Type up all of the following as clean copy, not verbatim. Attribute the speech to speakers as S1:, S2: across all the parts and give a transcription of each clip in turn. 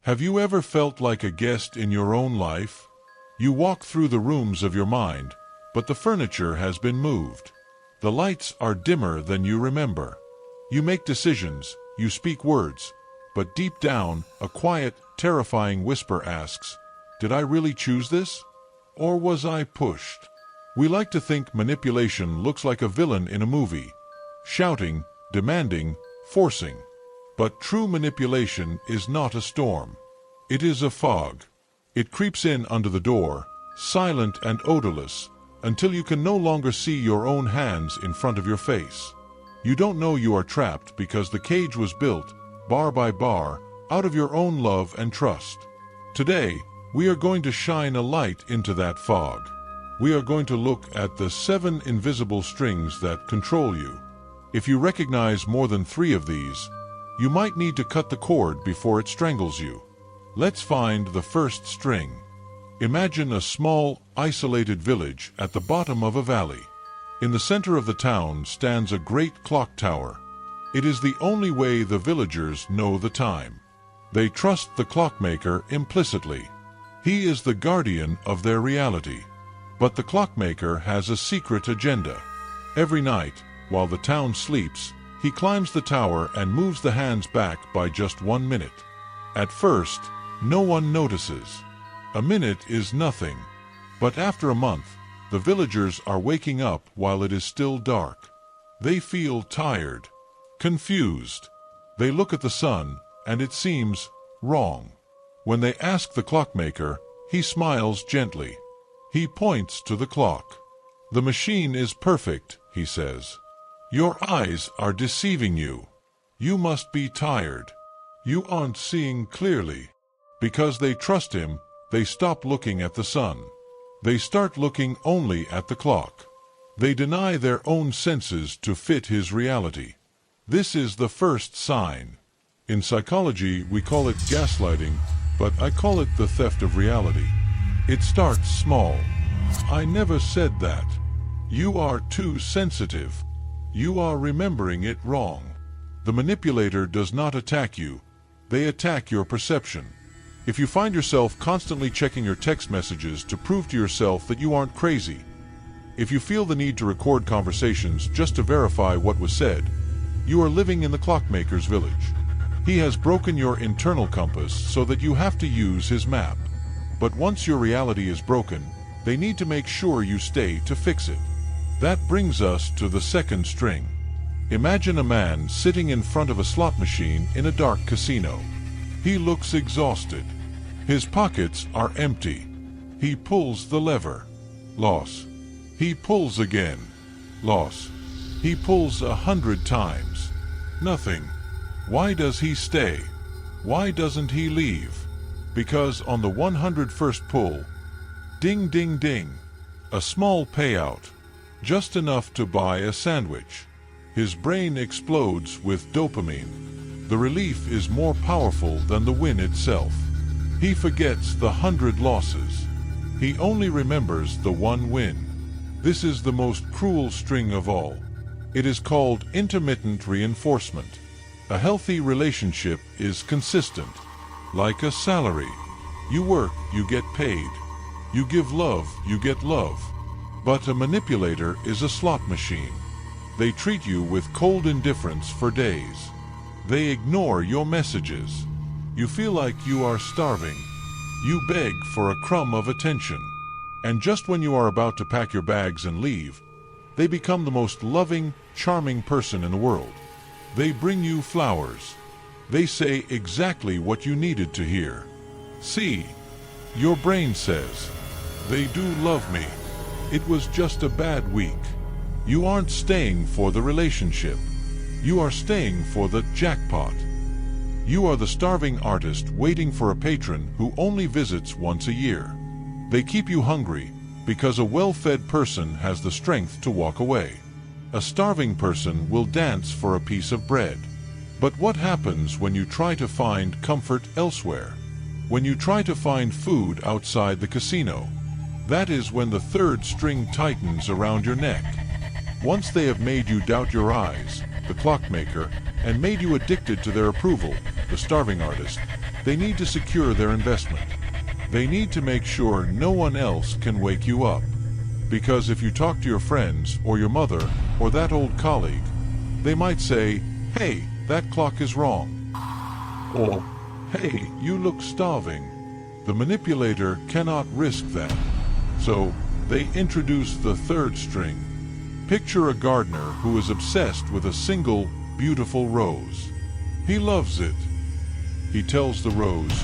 S1: Have you ever felt like a guest in your own life? You walk through the rooms of your mind, but the furniture has been moved. The lights are dimmer than you remember. You make decisions, you speak words, but deep down, a quiet, terrifying whisper asks, "Did I really choose this? Or was I pushed?" We like to think manipulation looks like a villain in a movie, shouting, demanding, forcing. But true manipulation is not a storm. It is a fog. It creeps in under the door, silent and odorless, until you can no longer see your own hands in front of your face. You don't know you are trapped because the cage was built, bar by bar, out of your own love and trust. Today, we are going to shine a light into that fog. We are going to look at the 7 invisible strings that control you. If you recognize more than 3 of these, you might need to cut the cord before it strangles you. Let's find the first string. Imagine a small, isolated village at the bottom of a valley. In the center of the town stands a great clock tower. It is the only way the villagers know the time. They trust the clockmaker implicitly. He is the guardian of their reality. But the clockmaker has a secret agenda. Every night, while the town sleeps, he climbs the tower and moves the hands back by just 1 minute. At first, no one notices. A minute is nothing. But after a month, the villagers are waking up while it is still dark. They feel tired, confused. They look at the sun, and it seems wrong. When they ask the clockmaker, he smiles gently. He points to the clock. "The machine is perfect," he says. "Your eyes are deceiving you. You must be tired. You aren't seeing clearly." Because they trust him, they stop looking at the sun. They start looking only at the clock. They deny their own senses to fit his reality. This is the first sign. In psychology, we call it gaslighting, but I call it the theft of reality. It starts small. "I never said that. You are too sensitive. You are remembering it wrong." The manipulator does not attack you. They attack your perception. If you find yourself constantly checking your text messages to prove to yourself that you aren't crazy, if you feel the need to record conversations just to verify what was said, you are living in the clockmaker's village. He has broken your internal compass so that you have to use his map. But once your reality is broken, they need to make sure you stay to fix it. That brings us to the second string. Imagine a man sitting in front of a slot machine in a dark casino. He looks exhausted. His pockets are empty. He pulls the lever. Loss. He pulls again. Loss. He pulls 100 times. Nothing. Why does he stay? Why doesn't he leave? Because on the 101st pull, ding ding ding, a small payout, just enough to buy a sandwich. His brain explodes with dopamine. The relief is more powerful than the win itself. He forgets the 100 losses. He only remembers the 1 win. This is the most cruel string of all. It is called intermittent reinforcement. A healthy relationship is consistent. Like a salary. You work, you get paid. You give love, you get love. But a manipulator is a slot machine. They treat you with cold indifference for days. They ignore your messages. You feel like you are starving. You beg for a crumb of attention. And just when you are about to pack your bags and leave, they become the most loving, charming person in the world. They bring you flowers. They say exactly what you needed to hear. See, your brain says, "They do love me. It was just a bad week." You aren't staying for the relationship. You are staying for the jackpot. You are the starving artist waiting for a patron who only visits once a year. They keep you hungry because a well-fed person has the strength to walk away. A starving person will dance for a piece of bread. But what happens when you try to find comfort elsewhere? When you try to find food outside the casino? That is when the third string tightens around your neck. Once they have made you doubt your eyes, the clockmaker, and made you addicted to their approval, the starving artist, They need to secure their investment. They need to make sure no one else can wake you up. Because if you talk to your friends or your mother or that old colleague, they might say, "Hey, that clock is wrong." Or, "Hey, you look starving." The manipulator cannot risk that. So, they introduce the third string. Picture a gardener who is obsessed with a single, beautiful rose. He loves it. He tells the rose,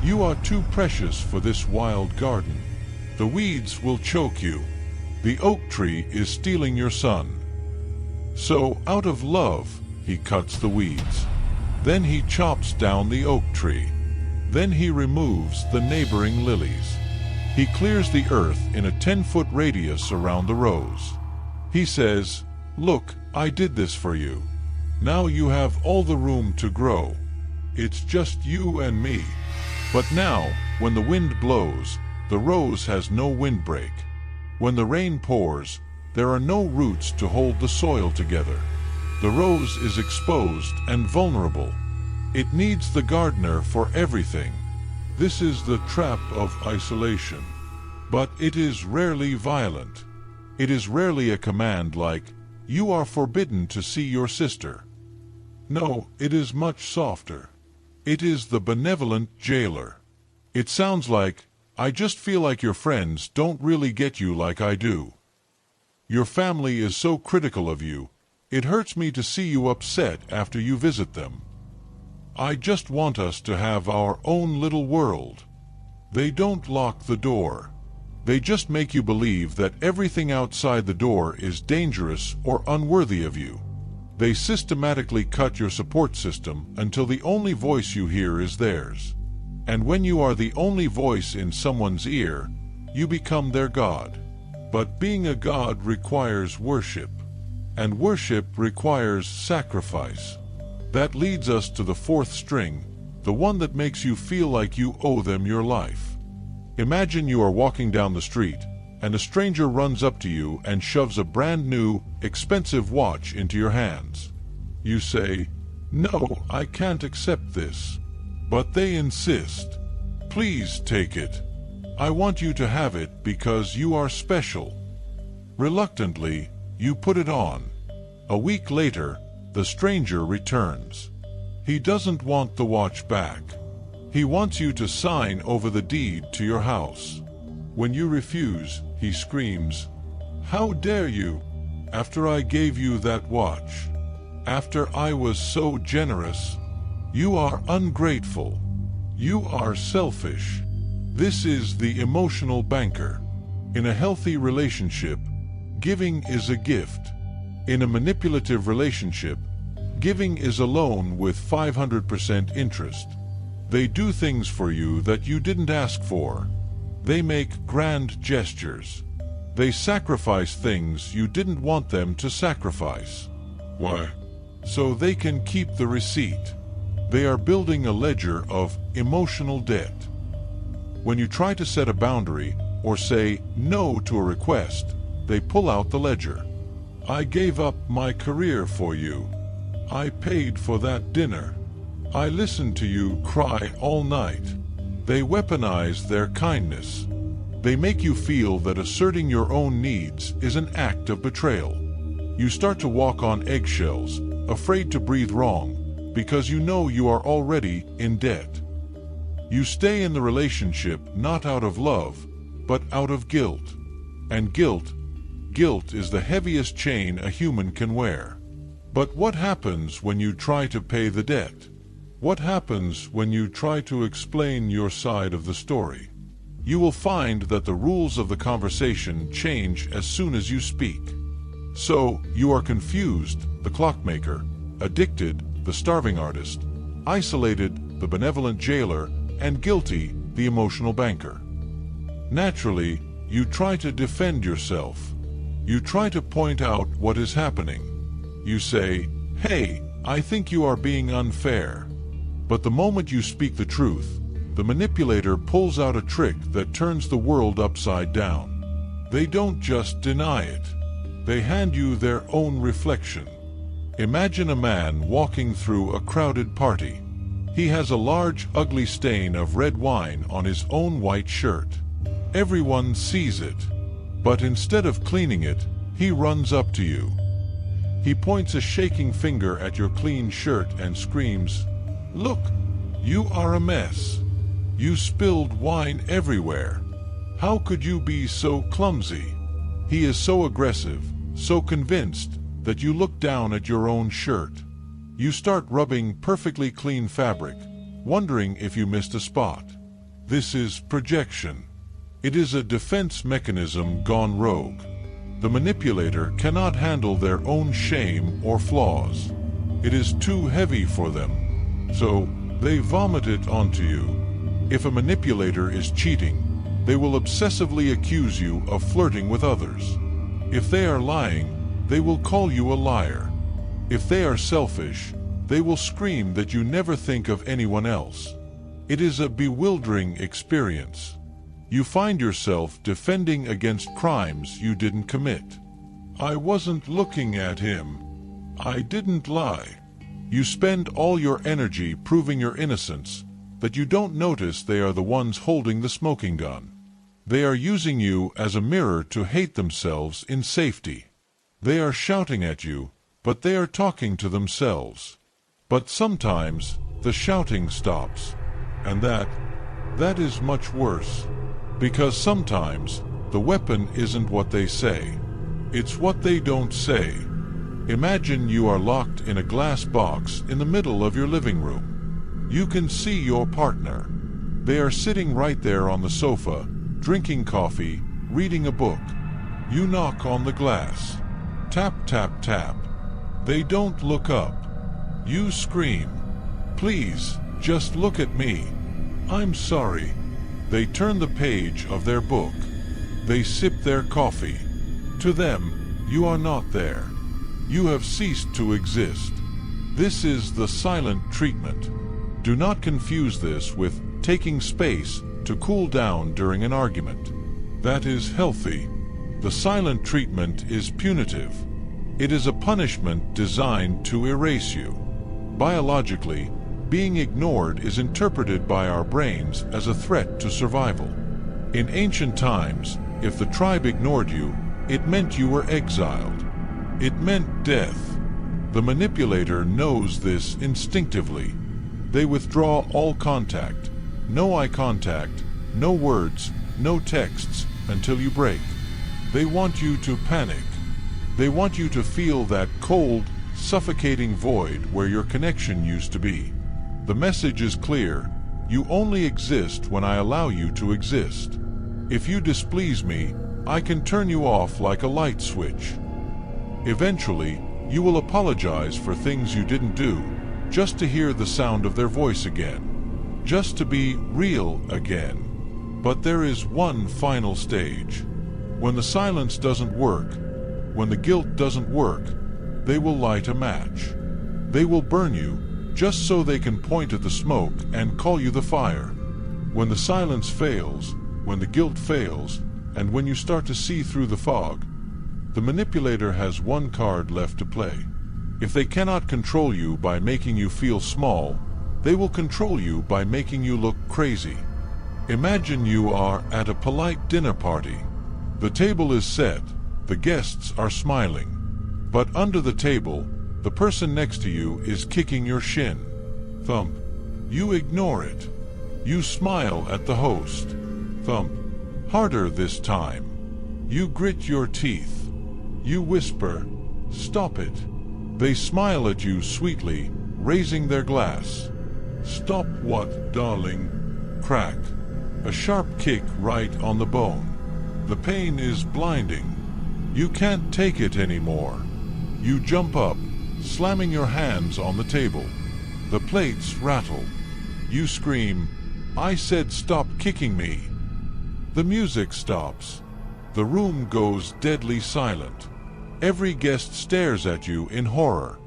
S1: "You are too precious for this wild garden. The weeds will choke you. The oak tree is stealing your sun." So, out of love, he cuts the weeds. Then he chops down the oak tree. Then he removes the neighboring lilies. He clears the earth in a 10-foot radius around the rose. He says, "Look, I did this for you. Now you have all the room to grow. It's just you and me." But now, when the wind blows, the rose has no windbreak. When the rain pours, there are no roots to hold the soil together. The rose is exposed and vulnerable. It needs the gardener for everything. This is the trap of isolation. But it is rarely violent. It is rarely a command like, "You are forbidden to see your sister." No, it is much softer. It is the benevolent jailer. It sounds like, "I just feel like your friends don't really get you like I do. Your family is so critical of you. It hurts me to see you upset after you visit them. I just want us to have our own little world." They don't lock the door. They just make you believe that everything outside the door is dangerous or unworthy of you. They systematically cut your support system until the only voice you hear is theirs. And when you are the only voice in someone's ear, you become their god. But being a god requires worship, and worship requires sacrifice. That leads us to the fourth string, the one that makes you feel like you owe them your life. Imagine you are walking down the street, and a stranger runs up to you and shoves a brand new, expensive watch into your hands. You say, "No, I can't accept this." But they insist. "Please take it. I want you to have it because you are special." Reluctantly, you put it on. A week later, the stranger returns. He doesn't want the watch back. He wants you to sign over the deed to your house. When you refuse, he screams, "How dare you? After I gave you that watch. After I was so generous. You are ungrateful. You are selfish." This is the emotional banker. In a healthy relationship, giving is a gift. In a manipulative relationship, giving is a loan with 500% interest. They do things for you that you didn't ask for. They make grand gestures. They sacrifice things you didn't want them to sacrifice. Why? So they can keep the receipt. They are building a ledger of emotional debt. When you try to set a boundary or say no to a request, they pull out the ledger. "I gave up my career for you. I paid for that dinner. I listened to you cry all night." They weaponize their kindness. They make you feel that asserting your own needs is an act of betrayal. You start to walk on eggshells, afraid to breathe wrong, because you know you are already in debt. You stay in the relationship not out of love, but out of guilt. And guilt is the heaviest chain a human can wear. But what happens when you try to pay the debt? What happens when you try to explain your side of the story? You will find that the rules of the conversation change as soon as you speak. So, you are confused, the clockmaker, addicted, the starving artist, isolated, the benevolent jailer, and guilty, the emotional banker. Naturally, you try to defend yourself. You try to point out what is happening. You say, "Hey, I think you are being unfair." But the moment you speak the truth, the manipulator pulls out a trick that turns the world upside down. They don't just deny it. They hand you their own reflection. Imagine a man walking through a crowded party. He has a large, ugly stain of red wine on his own white shirt. Everyone sees it. But instead of cleaning it, he runs up to you. He points a shaking finger at your clean shirt and screams, "Look, you are a mess. You spilled wine everywhere. How could you be so clumsy?" He is so aggressive, so convinced, that you look down at your own shirt. You start rubbing perfectly clean fabric, wondering if you missed a spot. This is projection. It is a defense mechanism gone rogue. The manipulator cannot handle their own shame or flaws. It is too heavy for them. So, they vomit it onto you. If a manipulator is cheating, they will obsessively accuse you of flirting with others. If they are lying, they will call you a liar. If they are selfish, they will scream that you never think of anyone else. It is a bewildering experience. You find yourself defending against crimes you didn't commit. "I wasn't looking at him. I didn't lie." You spend all your energy proving your innocence, but you don't notice they are the ones holding the smoking gun. They are using you as a mirror to hate themselves in safety. They are shouting at you, but they are talking to themselves. But sometimes the shouting stops, and that is much worse. Because sometimes the weapon isn't what they say. It's what they don't say. Imagine you are locked in a glass box in the middle of your living room. You can see your partner. They are sitting right there on the sofa, drinking coffee, reading a book. You knock on the glass. Tap, tap, tap. They don't look up. You scream, "Please, just look at me. I'm sorry." They turn the page of their book. They sip their coffee. To them, you are not there. You have ceased to exist. This is the silent treatment. Do not confuse this with taking space to cool down during an argument. That is healthy. The silent treatment is punitive. It is a punishment designed to erase you. Biologically, being ignored is interpreted by our brains as a threat to survival. In ancient times, if the tribe ignored you, it meant you were exiled. It meant death. The manipulator knows this instinctively. They withdraw all contact. No eye contact, no words, no texts until you break. They want you to panic. They want you to feel that cold, suffocating void where your connection used to be. The message is clear. You only exist when I allow you to exist. If you displease me, I can turn you off like a light switch. Eventually, you will apologize for things you didn't do, just to hear the sound of their voice again, just to be real again. But there is one final stage. When the silence doesn't work, when the guilt doesn't work, they will light a match. They will burn you, just so they can point at the smoke and call you the fire. When the silence fails, when the guilt fails, and when you start to see through the fog, the manipulator has one card left to play. If they cannot control you by making you feel small, they will control you by making you look crazy. Imagine you are at a polite dinner party. The table is set, the guests are smiling. But under the table, the person next to you is kicking your shin. Thump. You ignore it. You smile at the host. Thump. Harder this time. You grit your teeth. You whisper, "Stop it." They smile at you sweetly, raising their glass. "Stop what, darling?" Crack. A sharp kick right on the bone. The pain is blinding. You can't take it anymore. You jump up, slamming your hands on the table. The plates rattle. You scream, "I said stop kicking me." The music stops. The room goes deadly silent. Every guest stares at you in horror.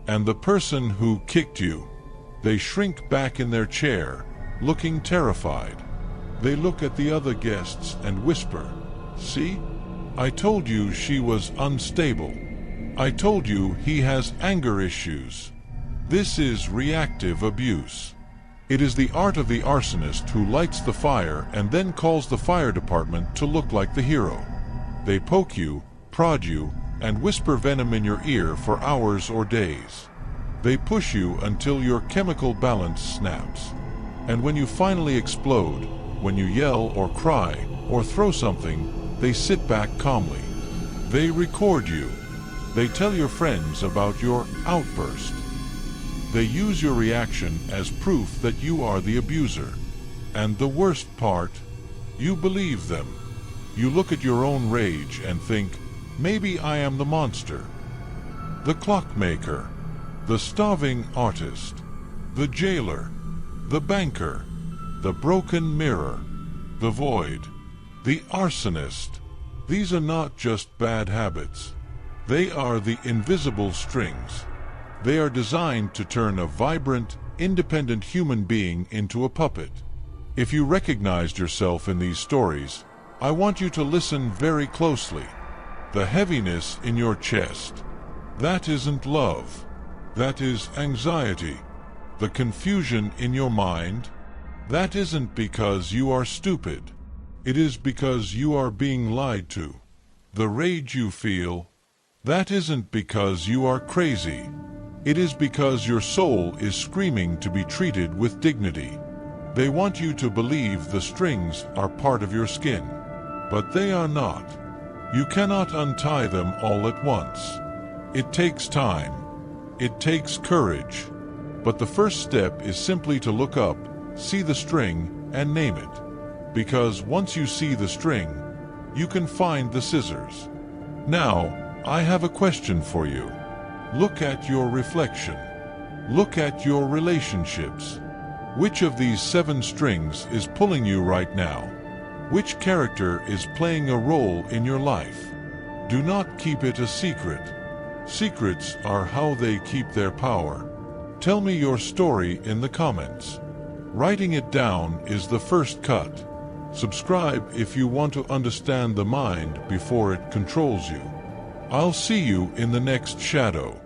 S1: And the person who kicked you, they shrink back in their chair, looking terrified. They look at the other guests and whisper, "See? I told you she was unstable. I told you he has anger issues." This is reactive abuse. It is the art of the arsonist who lights the fire and then calls the fire department to look like the hero. They poke you, prod you, and whisper venom in your ear for hours or days. They push you until your chemical balance snaps. And when you finally explode, when you yell or cry or throw something, they sit back calmly. They record you. They tell your friends about your outburst. They use your reaction as proof that you are the abuser. And the worst part, you believe them. You look at your own rage and think, maybe I am the monster. The clockmaker, the starving artist, the jailer, the banker, the broken mirror, the void, the arsonist. These are not just bad habits. They are the invisible strings. They are designed to turn a vibrant, independent human being into a puppet. If you recognized yourself in these stories, I want you to listen very closely. The heaviness in your chest, that isn't love. That is anxiety. The confusion in your mind, that isn't because you are stupid. It is because you are being lied to. The rage you feel, that isn't because you are crazy. It is because your soul is screaming to be treated with dignity. They want you to believe the strings are part of your skin, but they are not. You cannot untie them all at once. It takes time. It takes courage. But the first step is simply to look up, see the string, and name it. Because once you see the string, you can find the scissors. Now, I have a question for you. Look at your reflection. Look at your relationships. Which of these 7 strings is pulling you right now? Which character is playing a role in your life? Do not keep it a secret. Secrets are how they keep their power. Tell me your story in the comments. Writing it down is the first cut. Subscribe if you want to understand the mind before it controls you. I'll see you in the next shadow.